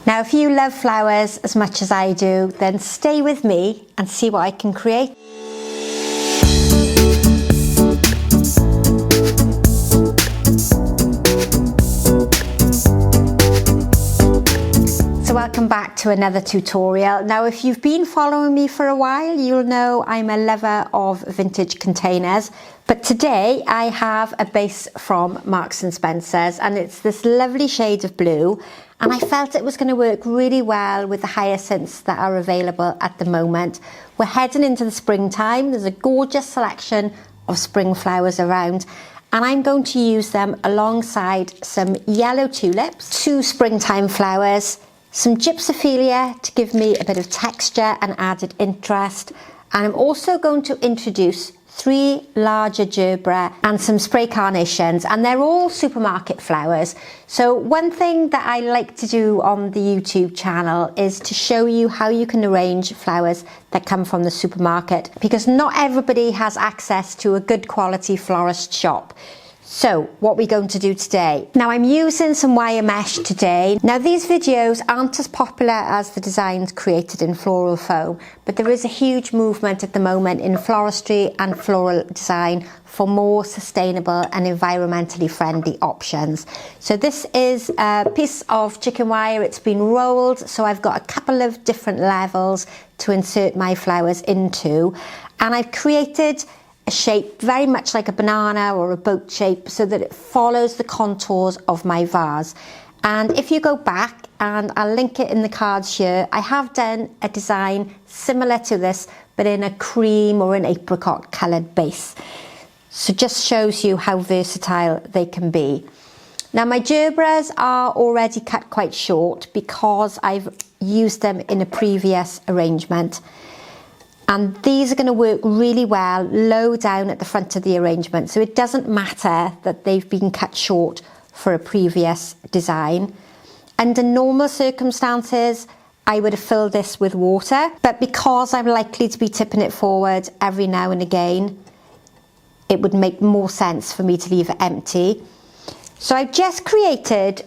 Now, if you love flowers as much as I do, then stay with me and see what I can create. Welcome back to another tutorial. Now, if you've been following me for a while, you'll know I'm a lover of vintage containers, but today I have a base from Marks and Spencer's, and it's this lovely shade of blue, and I felt it was going to work really well with the hyacinths that are available at the moment. We're heading into the springtime. There's a gorgeous selection of spring flowers around, and I'm going to use them alongside some yellow tulips, 2 springtime flowers, some gypsophilia to give me a bit of texture and added interest, and I'm also going to introduce 3 larger gerbera and some spray carnations, and they're all supermarket flowers. So one thing that I like to do on the YouTube channel is to show you how you can arrange flowers that come from the supermarket, because not everybody has access to a good quality florist shop. So what we're going to do today. Now, I'm using some wire mesh today. Now, these videos aren't as popular as the designs created in floral foam, but there is a huge movement at the moment in floristry and floral design for more sustainable and environmentally friendly options. So this is a piece of chicken wire. It's been rolled, so I've got a couple of different levels to insert my flowers into, and I've created a shape very much like a banana or a boat shape so that it follows the contours of my vase. And if you go back, and I'll link it in the cards here, I have done a design similar to this but in a cream or an apricot coloured base. So just shows you how versatile they can be. Now, my gerberas are already cut quite short because I've used them in a previous arrangement. And these are going to work really well low down at the front of the arrangement. So it doesn't matter that they've been cut short for a previous design. Under normal circumstances, I would have filled this with water, but because I'm likely to be tipping it forward every now and again, it would make more sense for me to leave it empty. So I've just created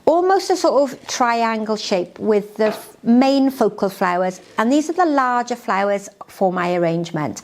almost a sort of triangle shape with the main focal flowers, and these are the larger flowers for my arrangement.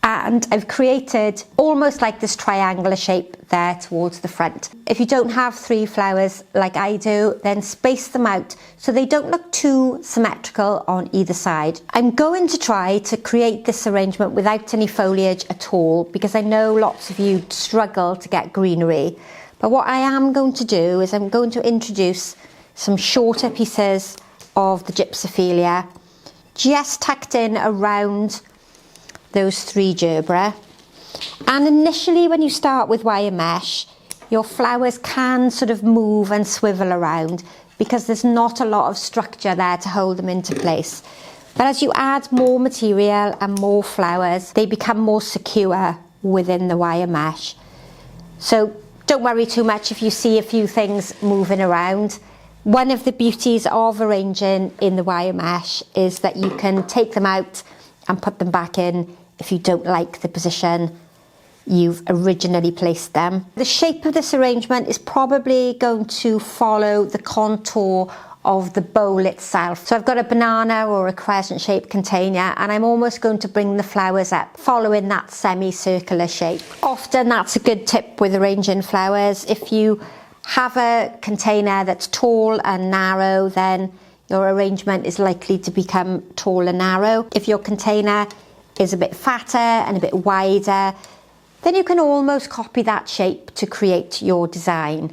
And I've created almost like this triangular shape there towards the front. If you don't have 3 flowers like I do, then space them out so they don't look too symmetrical on either side. I'm going to try to create this arrangement without any foliage at all, because I know lots of you struggle to get greenery. But what I am going to do is I'm going to introduce some shorter pieces of the gypsophilia, just tucked in around those 3 gerbera. And initially, when you start with wire mesh, your flowers can sort of move and swivel around because there's not a lot of structure there to hold them into place. But as you add more material and more flowers, they become more secure within the wire mesh. So don't worry too much if you see a few things moving around. One of the beauties of arranging in the wire mesh is that you can take them out and put them back in if you don't like the position you've originally placed them. The shape of this arrangement is probably going to follow the contour of the bowl itself. So I've got a banana or a crescent shaped container, and I'm almost going to bring the flowers up following that semicircular shape. Often that's a good tip with arranging flowers. If you have a container that's tall and narrow, then your arrangement is likely to become tall and narrow. If your container is a bit fatter and a bit wider, then you can almost copy that shape to create your design.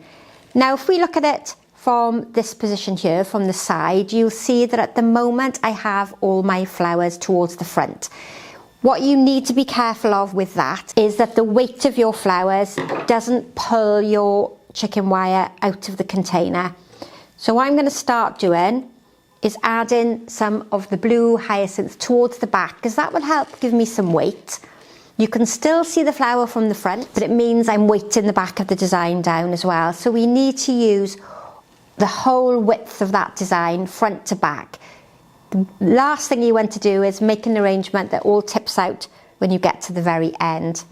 Now, if we look at it from this position here, from the side, you'll see that at the moment I have all my flowers towards the front. What you need to be careful of with that is that the weight of your flowers doesn't pull your chicken wire out of the container. So what I'm going to start doing is adding some of the blue hyacinth towards the back, because that will help give me some weight. You can still see the flower from the front, but it means I'm weighting the back of the design down as well. So we need to use the whole width of that design, front to back. The last thing you want to do is make an arrangement that all tips out when you get to the very end.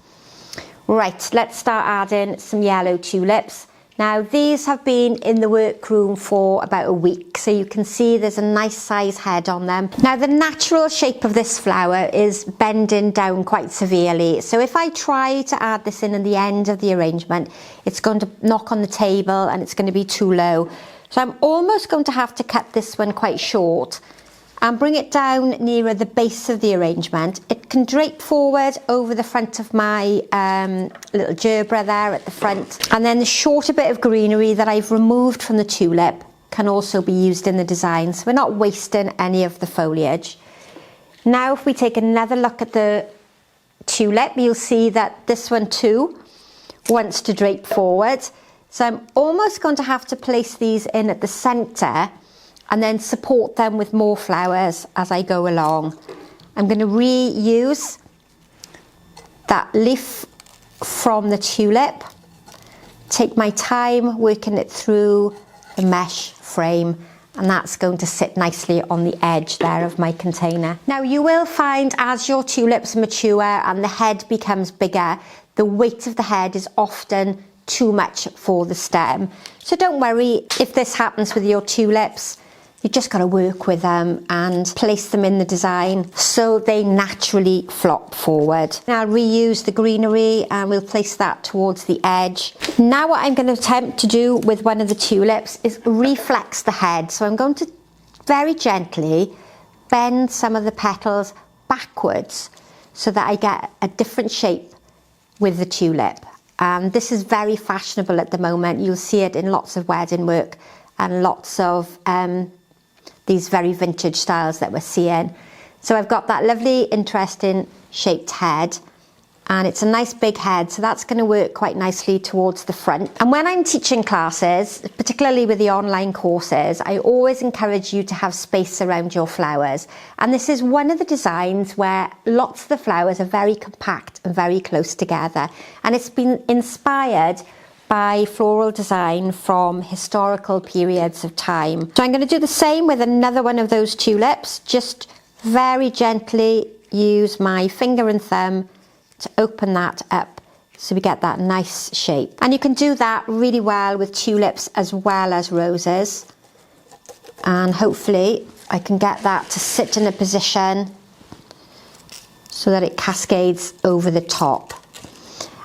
Right, let's start adding some yellow tulips. Now these have been in the workroom for about a week, so you can see there's a nice size head on them. Now the natural shape of this flower is bending down quite severely, so if I try to add this in at the end of the arrangement, it's going to knock on the table and it's going to be too low. So I'm almost going to have to cut this one quite short and bring it down nearer the base of the arrangement. It can drape forward over the front of my little gerbera there at the front. And then the shorter bit of greenery that I've removed from the tulip can also be used in the design. So we're not wasting any of the foliage. Now if we take another look at the tulip, you'll see that this one too wants to drape forward. So I'm almost going to have to place these in at the centre and then support them with more flowers as I go along. I'm going to reuse that leaf from the tulip, take my time working it through the mesh frame, and that's going to sit nicely on the edge there of my container. Now you will find as your tulips mature and the head becomes bigger, the weight of the head is often too much for the stem. So don't worry if this happens with your tulips. You just got to work with them and place them in the design so they naturally flop forward. Now I'll reuse the greenery and we'll place that towards the edge. Now what I'm going to attempt to do with one of the tulips is reflex the head. So I'm going to very gently bend some of the petals backwards so that I get a different shape with the tulip. This is very fashionable at the moment. You'll see it in lots of wedding work and lots of these very vintage styles that we're seeing. So I've got that lovely, interesting shaped head, and it's a nice big head, so that's going to work quite nicely towards the front. And when I'm teaching classes, particularly with the online courses, I always encourage you to have space around your flowers. And this is one of the designs where lots of the flowers are very compact and very close together. And it's been inspired by floral design from historical periods of time. So I'm going to do the same with another one of those tulips. Just very gently use my finger and thumb to open that up so we get that nice shape. And you can do that really well with tulips as well as roses. And hopefully I can get that to sit in a position so that it cascades over the top.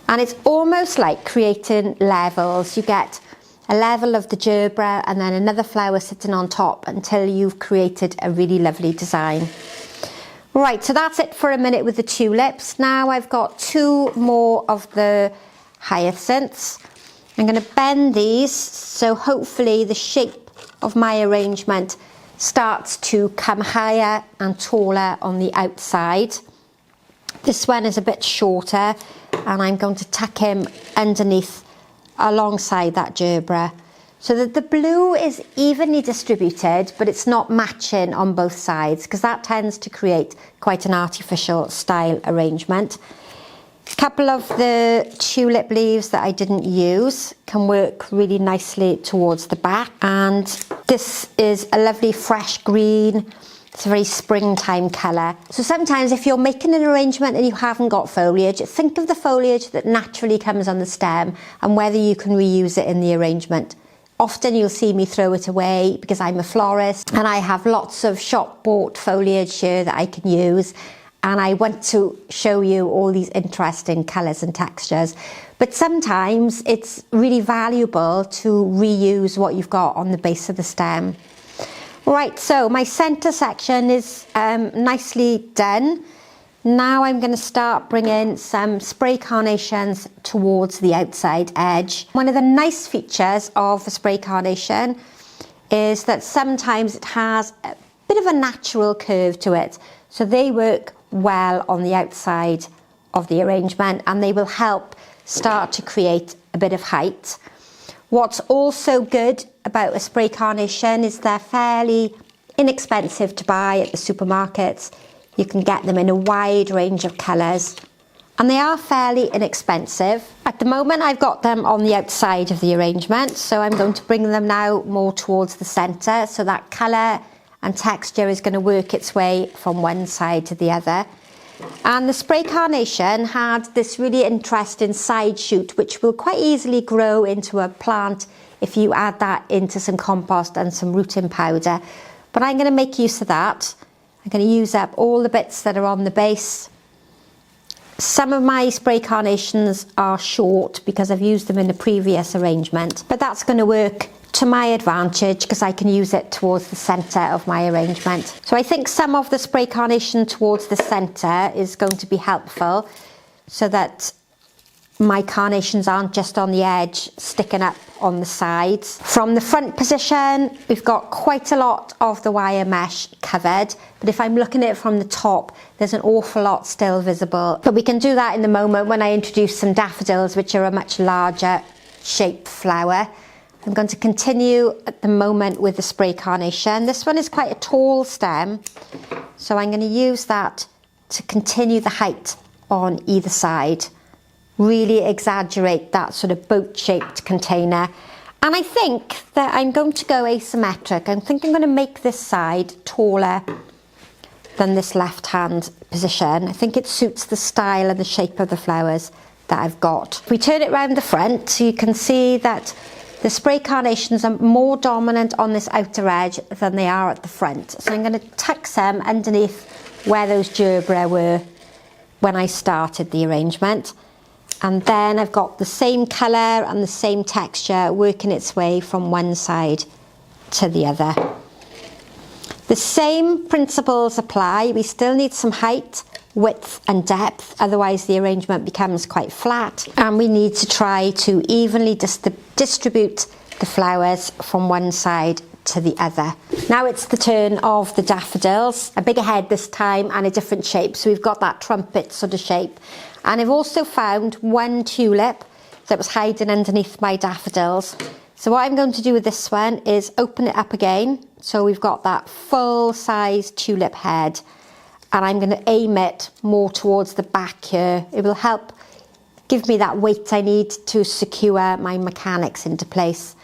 And it's almost like creating levels. You get a level of the gerbera and then another flower sitting on top until you've created a really lovely design. Right, so that's it for a minute with the tulips. Now I've got two more of the hyacinths. I'm going to bend these so hopefully the shape of my arrangement starts to come higher and taller on the outside. This one is a bit shorter, and I'm going to tuck him underneath alongside that gerbera so that the blue is evenly distributed, but it's not matching on both sides, because that tends to create quite an artificial style arrangement. A couple of the tulip leaves that I didn't use can work really nicely towards the back, and this is a lovely fresh green. It's a very springtime colour. So sometimes if you're making an arrangement and you haven't got foliage, think of the foliage that naturally comes on the stem and whether you can reuse it in the arrangement. Often you'll see me throw it away because I'm a florist and I have lots of shop bought foliage here that I can use, and I want to show you all these interesting colours and textures. But sometimes it's really valuable to reuse what you've got on the base of the stem. Right, so my centre section is nicely done. Now I'm going to start bringing some spray carnations towards the outside edge. One of the nice features of a spray carnation is that sometimes it has a bit of a natural curve to it. So they work well on the outside of the arrangement and they will help start to create a bit of height. What's also good about a spray carnation is they're fairly inexpensive to buy at the supermarkets. You can get them in a wide range of colours and they are fairly inexpensive. At the moment I've got them on the outside of the arrangement, so I'm going to bring them now more towards the centre, so that colour and texture is going to work its way from one side to the other. And the spray carnation had this really interesting side shoot, which will quite easily grow into a plant if you add that into some compost and some rooting powder. But I'm going to make use of that. I'm going to use up all the bits that are on the base. Some of my spray carnations are short because I've used them in the previous arrangement, but that's going to work to my advantage because I can use it towards the centre of my arrangement. So I think some of the spray carnation towards the centre is going to be helpful so that my carnations aren't just on the edge sticking up on the sides. From the front position, we've got quite a lot of the wire mesh covered, but if I'm looking at it from the top, there's an awful lot still visible. But we can do that in the moment when I introduce some daffodils, which are a much larger shaped flower. I'm going to continue at the moment with the spray carnation. This one is quite a tall stem, so I'm going to use that to continue the height on either side. Really exaggerate that sort of boat-shaped container. And I think that I'm going to go asymmetric. I think I'm going to make this side taller than this left-hand position. I think it suits the style and the shape of the flowers that I've got. If we turn it round the front, you can see that the spray carnations are more dominant on this outer edge than they are at the front. So I'm going to tuck some underneath where those gerbera were when I started the arrangement. And then I've got the same colour and the same texture working its way from one side to the other. The same principles apply. We still need some height, width and depth, otherwise the arrangement becomes quite flat. And we need to try to evenly distribute the flowers from one side to the other. Now it's the turn of the daffodils, a bigger head this time and a different shape. So we've got that trumpet sort of shape. And I've also found one tulip that was hiding underneath my daffodils. So what I'm going to do with this one is open it up again. So we've got that full size tulip head. And I'm going to aim it more towards the back here. It will help give me that weight I need to secure my mechanics into place.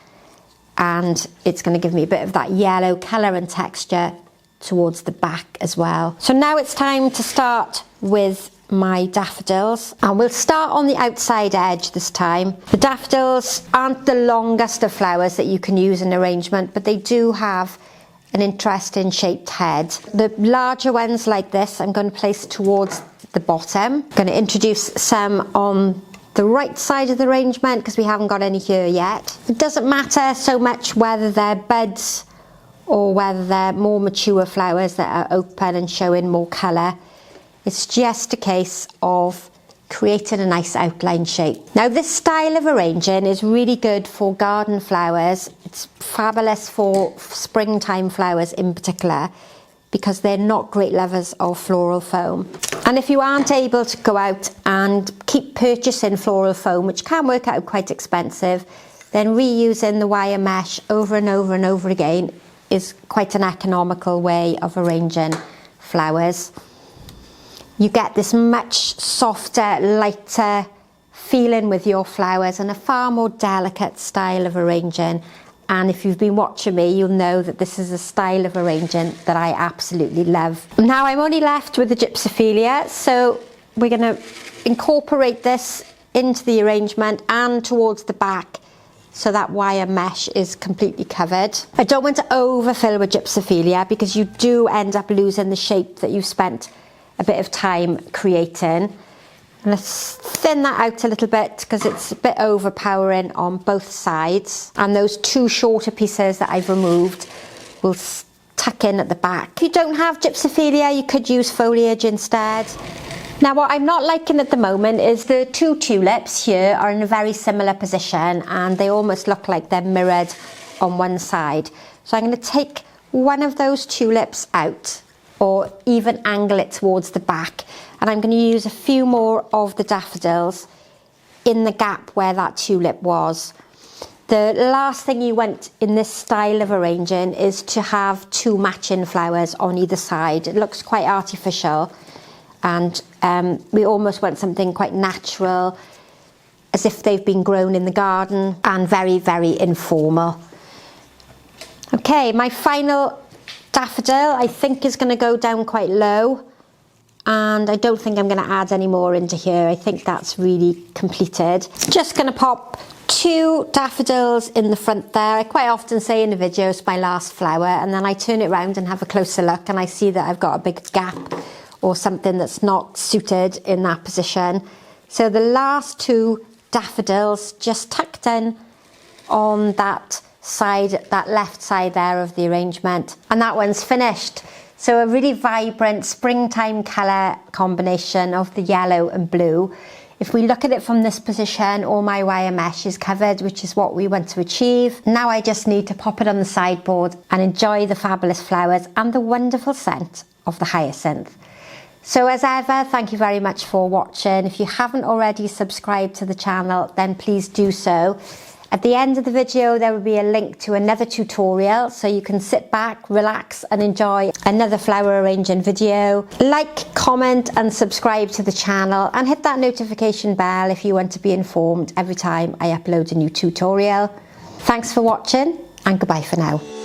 And it's going to give me a bit of that yellow colour and texture towards the back as well. So now it's time to start with my daffodils, and we'll start on the outside edge this time. The daffodils aren't the longest of flowers that you can use in arrangement, but they do have an interesting shaped head. The larger ones like this I'm going to place towards the bottom. I'm going to introduce some on the right side of the arrangement because we haven't got any here yet. It doesn't matter so much whether they're buds or whether they're more mature flowers that are open and showing more colour. It's just a case of creating a nice outline shape. Now this style of arranging is really good for garden flowers. It's fabulous for springtime flowers in particular because they're not great lovers of floral foam. And if you aren't able to go out and keep purchasing floral foam, which can work out quite expensive, then reusing the wire mesh over and over and over again is quite an economical way of arranging flowers. You get this much softer, lighter feeling with your flowers and a far more delicate style of arranging. And if you've been watching me, you'll know that this is a style of arranging that I absolutely love. Now I'm only left with the Gypsophila, so we're going to incorporate this into the arrangement and towards the back so that wire mesh is completely covered. I don't want to overfill with Gypsophila because you do end up losing the shape that you've spent a bit of time creating. Let's thin that out a little bit because it's a bit overpowering on both sides. And those two shorter pieces that I've removed will tuck in at the back. If you don't have Gypsophila, you could use foliage instead. Now what I'm not liking at the moment is the two tulips here are in a very similar position and they almost look like they're mirrored on one side. So I'm going to take one of those tulips out, or even angle it towards the back. And I'm going to use a few more of the daffodils in the gap where that tulip was. The last thing you want in this style of arranging is to have two matching flowers on either side. It looks quite artificial, and we almost want something quite natural, as if they've been grown in the garden, and very, very informal. Okay, my final daffodil I think is going to go down quite low, and I don't think I'm going to add any more into here. I think that's really completed. Just going to pop 2 daffodils in the front there. I quite often say in the video it's my last flower, and then I turn it around and have a closer look and I see that I've got a big gap or something that's not suited in that position. So the last 2 daffodils just tucked in on that side, that left side there of the arrangement, and that one's finished. So a really vibrant springtime colour combination of the yellow and blue. If we look at it from this position, all my wire mesh is covered, which is what we want to achieve. Now I just need to pop it on the sideboard and enjoy the fabulous flowers and the wonderful scent of the hyacinth. So as ever, thank you very much for watching. If you haven't already subscribed to the channel, then please do so. At the end of the video, there will be a link to another tutorial, so you can sit back, relax and enjoy another flower arranging video. Like, comment and subscribe to the channel, and hit that notification bell if you want to be informed every time I upload a new tutorial. Thanks for watching, and goodbye for now.